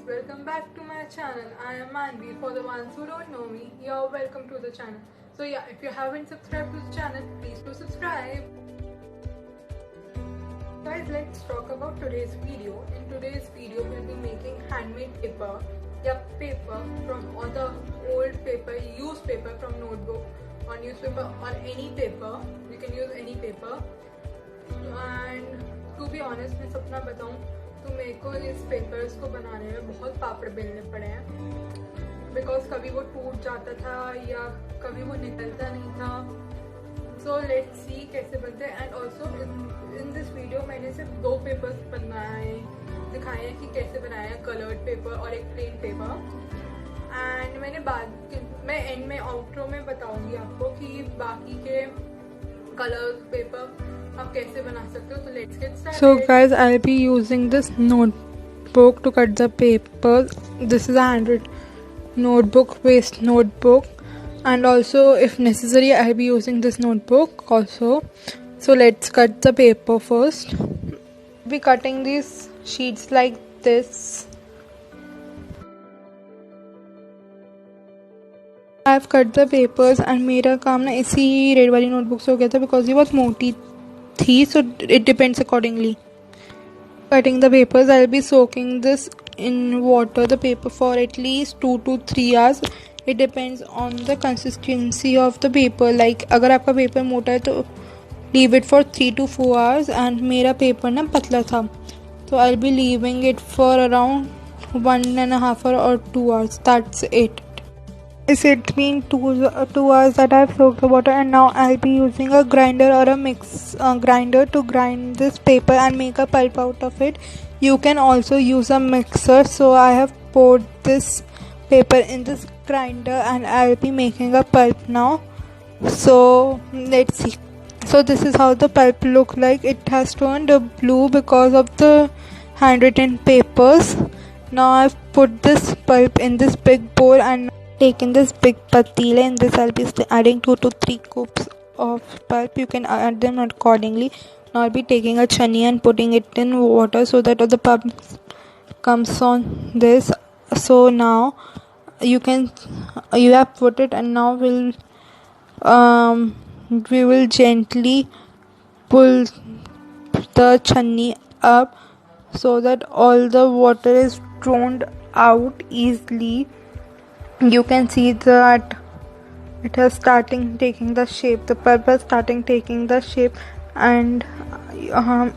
welcome back to my channel. I am Manvi. For the ones who don't know me, you're welcome to the channel. So yeah, if you haven't subscribed to the channel, please do subscribe. Guys, let's talk about today's video. In today's video, we'll be making handmade paper. Yep, paper from other old paper, used paper from notebook or newspaper or any paper. You can use any paper. And to be honest, मैं सपना बताऊँ तो मेरे को इस papers को बनाने में बहुत पापड़ बेलने पड़े हैं बिकॉज कभी वो टूट जाता था या कभी वो निकलता नहीं था. सो लेट्स सी कैसे बनते हैं. And also in this video मैंने सिर्फ 2 पेपर्स दिखाए हैं कि कैसे बनाया है, कलर्ड पेपर और एक प्लेन पेपर. एंड मैं एंड में आउटरो में बताऊंगी आपको कि बाकी के कलर्ड पेपर आप कैसे बना सकते हो. तो let's get started. So guys, I'll be using this notebook to cut the paper. This is a handwritten notebook, waste notebook, and also if necessary I'll be using this notebook also. So let's cut the paper first. I'll be cutting these sheets like this. I've cut the papers and मेरा काम ना इसी red वाली notebook से हो गया था because ये बहुत मोटी थी. So it depends accordingly. Cutting the papers, I'll be soaking this in water, the paper, for at least 2 to 3 hours. It depends on the consistency of the paper. Like अगर आपका पेपर मोटा है तो leave it for 3 to 4 hours. And मेरा paper ना पतला था so I'll be leaving it for around 1.5 or 2 hours. That's it. It's been 2 hours that I've soaked the water, and now I'll be using a grinder or a grinder to grind this paper and make a pulp out of it. You can also use a mixer. So I have poured this paper in this grinder and I'll be making a pulp now. So let's see. So this is how the pulp look like. It has turned blue because of the handwritten papers. Now I've put this pulp in this big bowl and taken this big patila. In this I'll be adding 2 to 3 cups of pulp. You can add them accordingly. Now I'll be taking a chani and putting it in water so that the pulp comes on this. So now you have put it, and now we will gently pull the chani up so that all the water is drained out easily. You can see that it is starting taking the shape. The pulp is starting taking the shape, and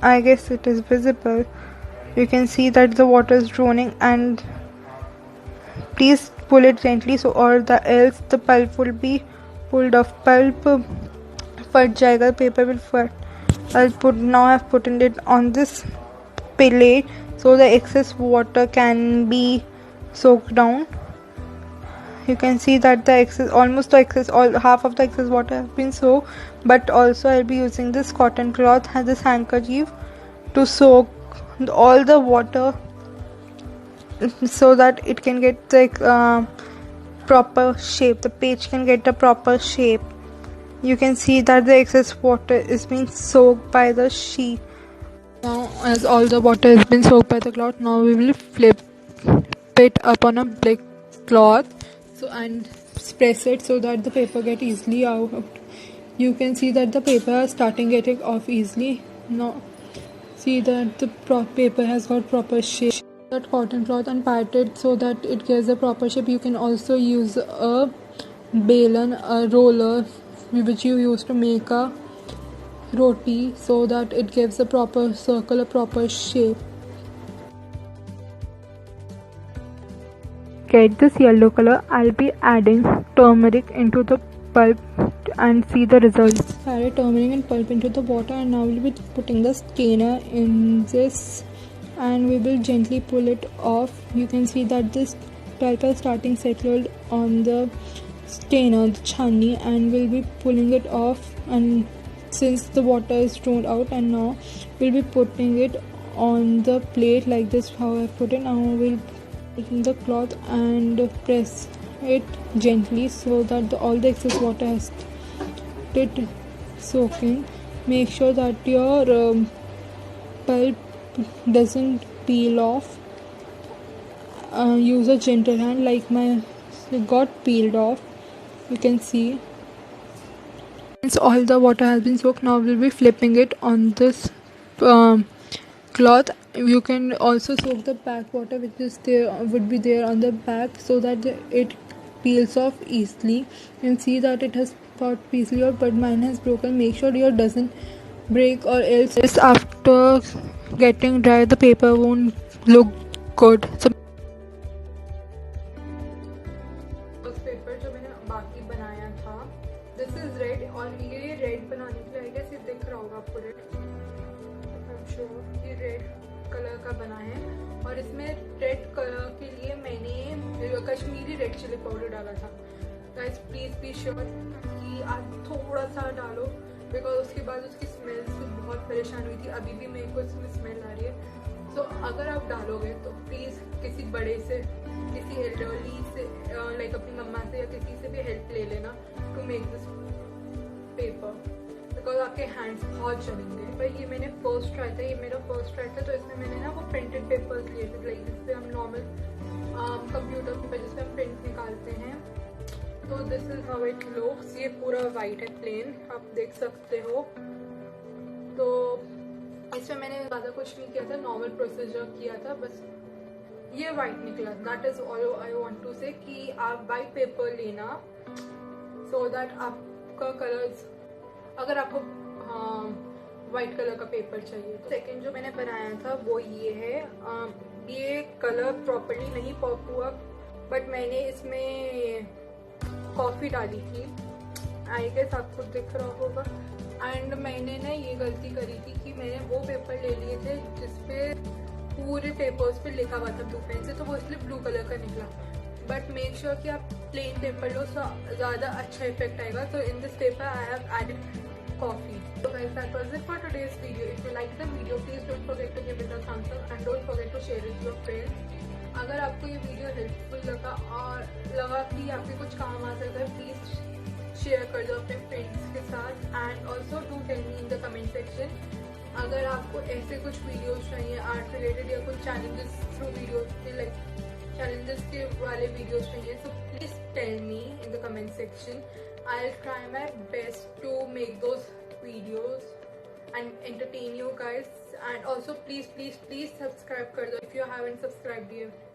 I guess it is visible. You can see that the water is drowning, and please pull it gently so or else the pulp will be pulled off. Pulp फट जाएगा, paper will fat. Now I've put it on this plate so the excess water can be soaked down. You can see that half of the excess water has been soaked, but also I'll be using this cotton cloth and this handkerchief to soak all the water so that it can get the proper shape. The page can get the proper shape. You can see that the excess water is being soaked by the sheet. Now as all the water has been soaked by the cloth, now we will flip it up on a black cloth. So and press it so that the paper get easily out. You can see that the paper is starting getting off easily. Now see that the paper has got proper shape. That cotton cloth and pat it so that it gets the proper shape. You can also use a balan, a roller which you use to make a roti so that it gives a proper circle, a proper shape. Get this yellow color, I'll be adding turmeric into the pulp and see the results. Added turmeric and pulp into the water, and now we'll be putting the strainer in this and we will gently pull it off. You can see that this pulp is starting settled on the strainer, the chani, and we'll be pulling it off. And since the water is drained out, and now we'll be putting it on the plate like this, how I put it. Now we'll taking the cloth and press it gently so that all the excess water has started soaking. Make sure that your pulp doesn't peel off use a gentle hand, like my it got peeled off. You can see. Since all the water has been soaked, now we'll be flipping it on this cloth. You can also soak the back water which is there would be there on the back, so that it peels off easily. You can see that it has got easily out, but mine has broken. Make sure your doesn't break, or else after getting dry the paper won't look good. So paper जो मैंने बाकी बनाया था, this is red, और ये red बनाने के लिए आई गेस ये दिख रहा होगा आपको रेड, आई एम श्योर ये रेड कलर का बना है। और इसमें रेड कलर के लिए मैंने कश्मीरी रेड चिली पाउडर डाला था। गाइस प्लीज बी श्योर कि आप थोड़ा सा डालो, बिकॉज उसके बाद उसकी स्मेल से बहुत परेशान हुई थी, अभी भी मेरे को इसमें स्मेल आ रही है। तो अगर आप डालोगे तो प्लीज़ किसी बड़े से, किसी एल्डरली से, लाइक अपनी मम्मा से या किसी से भी हेल्प ले लेना to make this paper, because आपके हैंड्स बहुत जलेंगे। पर ये मैंने फर्स्ट ट्राई था, ये मेरा फर्स्ट ट्राई था, तो इसमें मैंने ना वो प्रिंटेड पेपर्स लिए थे, लाइक जिसपे हम नॉर्मल कंप्यूटर पेपर जिसपे हम प्रिंट निकालते हैं। तो this is how it looks. ये पूरा वाइट है, प्लेन, आप देख सकते हो। तो इसमें मैंने ज़्यादा कुछ नहीं किया था, नॉर्मल प्रोसीजर किया था, बस ये वाइट निकला। That is all I want to say कि आप वाइट पेपर लेना, सो दैट आपका कलर्स, अगर आपको वाइट कलर का पेपर चाहिए। तो सेकेंड जो मैंने बनाया था वो ये है। ये कलर प्रॉपर्ली नहीं पॉप हुआ, बट मैंने इसमें कॉफ़ी डाली थी, आई गेस आपको दिख रहा होगा। एंड मैंने ना ये गलती करी थी कि मैंने वो पेपर ले लिए थे जिसपे पूरे पेपर्स पे लिखा हुआ था ब्लू पेन से, तो वो इसलिए ब्लू कलर का निकला। बट मेक श्योर कि आप प्लेन पेपर लो, तो ज़्यादा अच्छा इफेक्ट आएगा। तो in this paper I have added coffee. So guys, that was it for today's video. If you like the video, please don't forget to give it a thumbs up and don't forget to share it with your friends. अगर आपको ये video helpful लगा और लगा कि आपके कुछ काम आ सकता है, प्लीज़ शेयर कर दो अपने फ्रेंड्स के साथ। And also do tell me in the comment section अगर आपको ऐसे कुछ वीडियोस चाहिए आर्ट रिलेटेड, या कुछ चैलेंजेस थ्रू वीडियोस के, लाइक challenges के वाले videos चाहिए, so please tell me in the comment section. I'll try my best to make those videos and entertain you guys. And also please subscribe कर दो if you haven't subscribed yet.